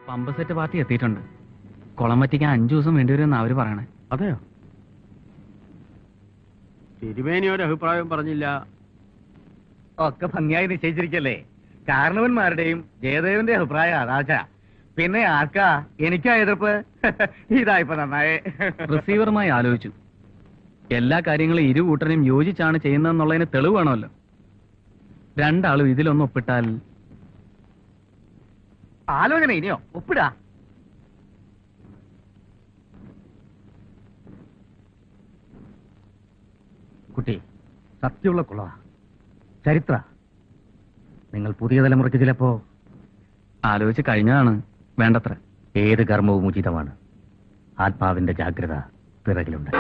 Pump set party എത്തിയിട്ടുണ്ട്. കുളം വറ്റിക്കാൻ 5 ദിവസം വേണ്ടിവരുമെന്ന് അവര് പറയണേ. അതെയോ? തിരുമേനി ഒരു അഭിപ്രായം പറഞ്ഞില്ല. ഒക്കെ ഭംഗിയായി നിശ്ചയിച്ചിരിക്കല്ലേ. കാരണവന്മാരുടെയും ജയദേവന്റെ അഭിപ്രായം അതാച്ച. പിന്നെ ആർക്കാ എനിക്കാ എതിർപ്പ്? ഇതായിപ്പോ നന്നായേ. റിസീവറുമായി ആലോചിച്ചു. എല്ലാ കാര്യങ്ങളും ഇരു കൂട്ടരും യോജിച്ചാണ് ചെയ്യുന്നതെന്നുള്ളതിന് തെളിവ് വേണമല്ലോ. രണ്ടാളും ഇതിലൊന്ന് ഒപ്പിട്ടാൽ. ആലോചന ഇനിയോ? ഒപ്പിടാ. കുട്ടി സത്യമുള്ള കുള ചരിത്ര. നിങ്ങൾ പുതിയ തലമുറയ്ക്ക് ചിലപ്പോ ആലോചിച്ച് കഴിഞ്ഞതാണ് വേണ്ടത്ര. ഏത് കർമ്മവും ഉചിതമാണ്. ആത്മാവിന്റെ ജാഗ്രത പിറകിലുണ്ട്.